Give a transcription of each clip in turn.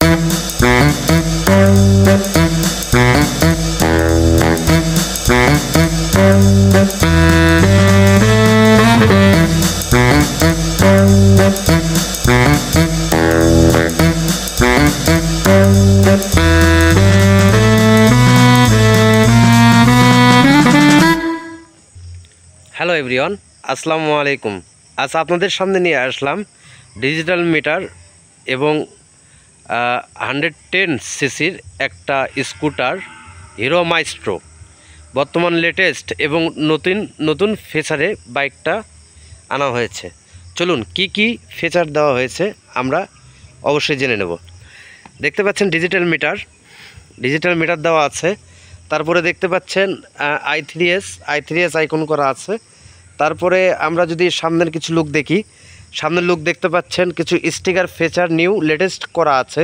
Hello everyone, আসসালামু আলাইকুম। আজ আপনাদের সামনে নিয়ে আসলাম ডিজিটাল মিটার এবং 110 সিসির একটা স্কুটার হিরো মাইস্ট্রো। বর্তমান লেটেস্ট এবং নতুন ফিচারে বাইকটা আনা হয়েছে। চলুন কি কি ফিচার দেওয়া হয়েছে আমরা অবশ্যই জেনে নেব। দেখতে পাচ্ছেন ডিজিটাল মিটার দেওয়া আছে। তারপরে দেখতে পাচ্ছেন i3s আইকন করা আছে। তারপরে আমরা যদি সামনের কিছু লুক দেখি, সামনের লুক দেখতে পাচ্ছেন কিছু স্টিকার ফিচার নিউ লেটেস্ট করা আছে।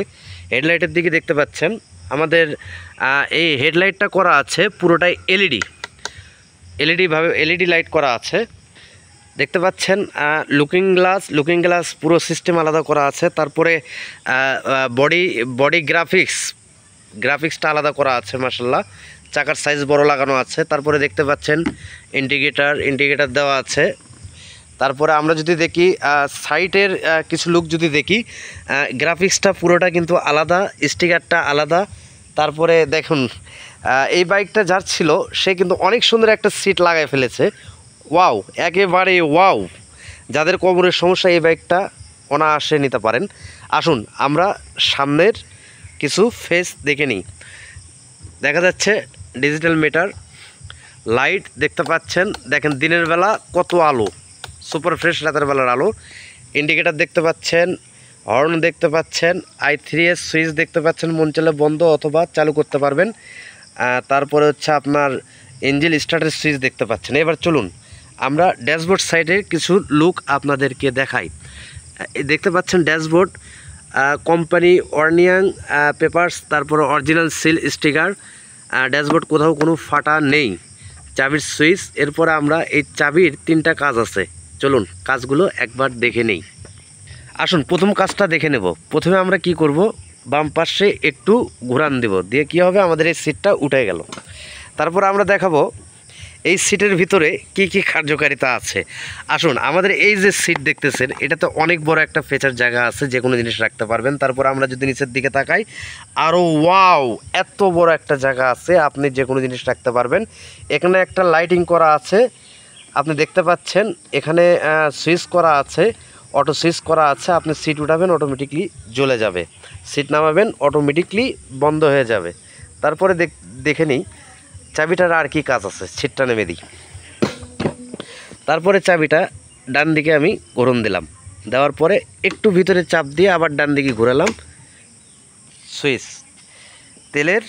হেডলাইটের দিকে দেখতে পাচ্ছেন আমাদের এই হেডলাইটটা করা আছে পুরোটাই এলইডি লাইট করা আছে। দেখতে পাচ্ছেন লুকিং গ্লাস পুরো সিস্টেম আলাদা করা আছে। তারপরে বডি গ্রাফিক্সটা আলাদা করা আছে মাশাআল্লাহ। চাকার সাইজ বড় লাগানো আছে। তারপরে দেখতে পাচ্ছেন ইন্ডিকেটার দেওয়া আছে। তারপরে আমরা যদি দেখি সাইটের কিছু লুক যদি দেখি, গ্রাফিক্সটা পুরোটা কিন্তু আলাদা, স্টিকারটা আলাদা। তারপরে দেখুন এই বাইকটা যার ছিল সে কিন্তু অনেক সুন্দর একটা সিট লাগাই ফেলেছে। ওয়াও, একেবারে ওয়াও। যাদের কোমরের সমস্যা এই বাইকটা অনায়াসে নিতে পারেন। আসুন আমরা সামনের কিছু ফেস দেখে নিই। দেখা যাচ্ছে ডিজিটাল মিটার, লাইট দেখতে পাচ্ছেন। দেখেন দিনের বেলা কত আলো, সুপার ফ্রেশ রাতের বেলার আলো। ইন্ডিকেটার দেখতে পাচ্ছেন, হর্ন দেখতে পাচ্ছেন, i3s সুইচ দেখতে পাচ্ছেন, মন চাইলে বন্ধ অথবা চালু করতে পারবেন। তারপরে হচ্ছে আপনার ইঞ্জিন স্টার্টের সুইচ দেখতে পাচ্ছেন। এবার চলুন আমরা ড্যাশবোর্ড সাইডের কিছু লুক আপনাদেরকে দেখাই। দেখতে পাচ্ছেন ড্যাশবোর্ড, কোম্পানি ওয়ার্নিং পেপারস, তারপরে অরিজিনাল সিল স্টিকার। ড্যাশবোর্ড কোথাও কোনো ফাটা নেই। চাবির সুইচ, এরপরে আমরা এই চাবির 3টা কাজ আছে। চলুন কাজগুলো একবার দেখে নেই। আসুন প্রথম কাজটা দেখে নেব। প্রথমে আমরা কি করব, বাম পাশে একটু ঘুরান দেব, দিয়ে কি হবে আমাদের এই সিটটা উঠে গেল। তারপর আমরা দেখাবো এই সিটের ভিতরে কি কি কার্যকারিতা আছে। আসুন আমাদের এই যে সিট দেখতেছেন এটাতে অনেক বড় একটা ফিচার জায়গা আছে, যে কোনো জিনিস রাখতে পারবেন। তারপর আমরা যদি নিচের দিকে তাকাই, আরও ওয়াও, এত বড় একটা জায়গা আছে, আপনি যে কোনো জিনিস রাখতে পারবেন। এখানে একটা লাইটিং করা আছে, আপনি দেখতে পাচ্ছেন। এখানে সুইচ করা আছে, অটো সুইচ করা আছে। আপনি সিট উঠাবেন অটোমেটিকলি জ্বলে যাবে, সিট নামাবেন অটোমেটিকলি বন্ধ হয়ে যাবে। তারপরে দেখে নিই চাবিটার আর কি কাজ আছে। সিটটা নেমে দিই। তারপরে চাবিটা ডান দিকে আমি ঘোরন দিলাম, দেওয়ার পরে একটু ভিতরে চাপ দিয়ে আবার ডান দিকে ঘোরালাম, সুইচ, তেলের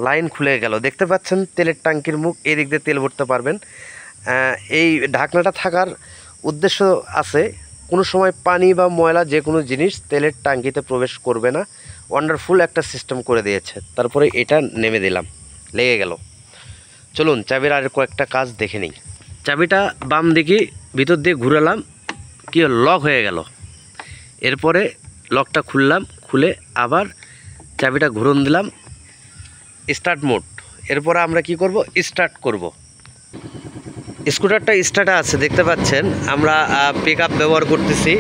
লাইন খুলে গেল। দেখতে পাচ্ছেন তেলের ট্যাঙ্কির মুখ, এই দিক দিয়ে তেল ভরতে পারবেন। এই ঢাকনাটা থাকার উদ্দেশ্য আছে, কোনো সময় পানি বা ময়লা যে কোনো জিনিস তেলের ট্যাঙ্কিতে প্রবেশ করবে না। ওয়ান্ডারফুল একটা সিস্টেম করে দিয়েছে। তারপরে এটা নেমে দিলাম, লেগে গেল। চলুন চাবির আর কয়েকটা কাজ দেখে নিই। চাবিটা বাম দিকে ভিতর দিয়ে ঘুরালাম, কি লক হয়ে গেল। এরপরে লকটা খুললাম, খুলে আবার চাবিটা ঘুরন দিলাম, স্টার্ট মোড। এরপরে আমরা কি করব, স্টার্ট করব। স্কুটারটা স্টার্টে আছে, দেখতে পাচ্ছেন। আমরা পিক আপ ব্যবহার করতেছি,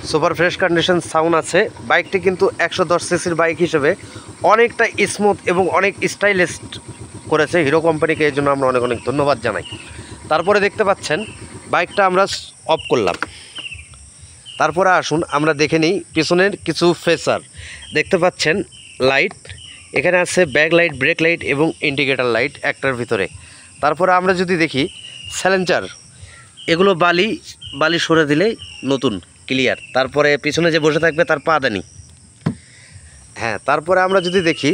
সুপার ফ্রেশ কন্ডিশন সাউন্ড আছে। বাইকটি কিন্তু 110 সিসির বাইক হিসেবে অনেকটা স্মুথ এবং অনেক স্টাইলিশ করেছে হিরো কোম্পানিকে, এই জন্য আমরা অনেক অনেক ধন্যবাদ জানাই। তারপরে দেখতে পাচ্ছেন বাইকটা আমরা অফ করলাম। তারপরে আসুন আমরা দেখে নিই পিছনের কিছু ফিচার। দেখতে পাচ্ছেন লাইট, এখানে আছে ব্যাক লাইট, ব্রেক লাইট এবং ইন্ডিকেটার লাইট একটার ভিতরে। তারপরে আমরা যদি দেখি সাইলেন্সার, এগুলো বালি সরে দিলেই নতুন ক্লিয়ার। তারপরে পিছনে যে বসে থাকবে তার পা দানি। হ্যাঁ, তারপরে আমরা যদি দেখি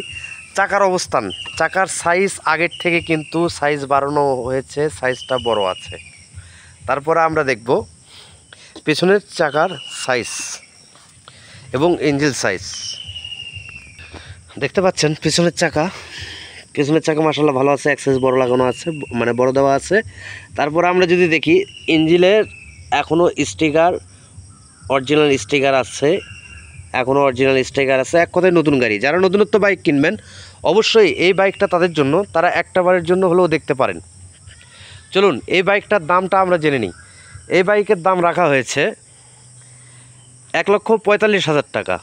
চাকার অবস্থান, চাকার সাইজ আগের থেকে কিন্তু সাইজ বাড়ানো হয়েছে, সাইজটা বড় আছে। তারপরে আমরা দেখব পেছনের চাকার সাইজ এবং ইঞ্জিন সাইজ। দেখতে পাচ্ছেন পেছনের চাকা মাশাআল্লাহ ভালো আছে, এক্সেস বড় লাগানো আছে, মানে বড় দেওয়া আছে। তারপর আমরা যদি দেখি ইঞ্জিনের এখনও স্টিকার, অরিজিনাল স্টিকার আছে। এখনও অরিজিনাল স্টিকার আছে, এক কথায় নতুন গাড়ি। যারা নতুনত্ব বাইক কিনবেন অবশ্যই এই বাইকটা তাদের জন্য, তারা একটা বারের জন্য হলেও দেখতে পারেন। চলুন এই বাইকটার দামটা আমরা জেনে নিই। এই বাইকের দাম রাখা হয়েছে 1,45,000 টাকা।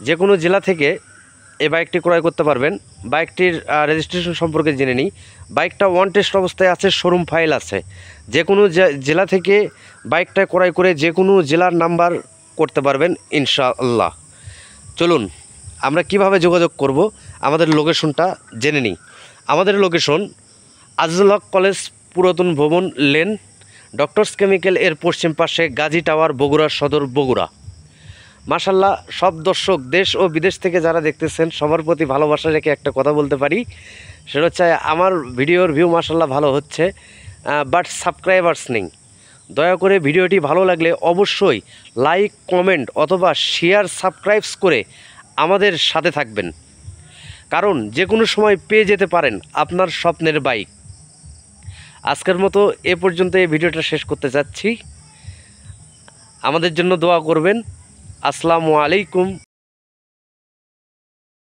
যে কোনো জেলা থেকে এই বাইকটি ক্রয় করতে পারবেন। বাইকটির রেজিস্ট্রেশন সম্পর্কে জেনে নিই। বাইকটা ওয়ান টেস্ট অবস্থায় আছে, শোরুম ফাইল আছে। যে কোনো জেলা থেকে বাইকটা ক্রয় করে যে কোনো জেলার নাম্বার করতে পারবেন ইনশাআল্লাহ। চলুন আমরা কিভাবে যোগাযোগ করব, আমাদের লোকেশনটা জেনে নিই। আমাদের লোকেশন আজিজুল হক কলেজ, পুরাতন ভবন লেন, ডক্টরস কেমিক্যাল এর পশ্চিম পাশে, গাজী টাওয়ার, বগুড়া সদর, বগুড়া। মাশাল্লাহ, সব দর্শক দেশ ও বিদেশ থেকে যারা দেখতেছেন সবার প্রতি ভালোবাসা রেখে একটা কথা বলতে পারি, সেটা হচ্ছে আমার ভিডিওর ভিউ মাশাল্লাহ ভালো হচ্ছে, বাট সাবস্ক্রাইবার্স নেই। দয়া করে ভিডিওটি ভালো লাগলে অবশ্যই লাইক, কমেন্ট অথবা শেয়ার, সাবস্ক্রাইবস করে আমাদের সাথে থাকবেন, কারণ যে কোনো সময় পেয়ে যেতে পারেন আপনার স্বপ্নের বাইক। আজকের মতো এ পর্যন্ত এই ভিডিওটা শেষ করতে যাচ্ছি। আমাদের জন্য দোয়া করবেন। আসসালামু আলাইকুম।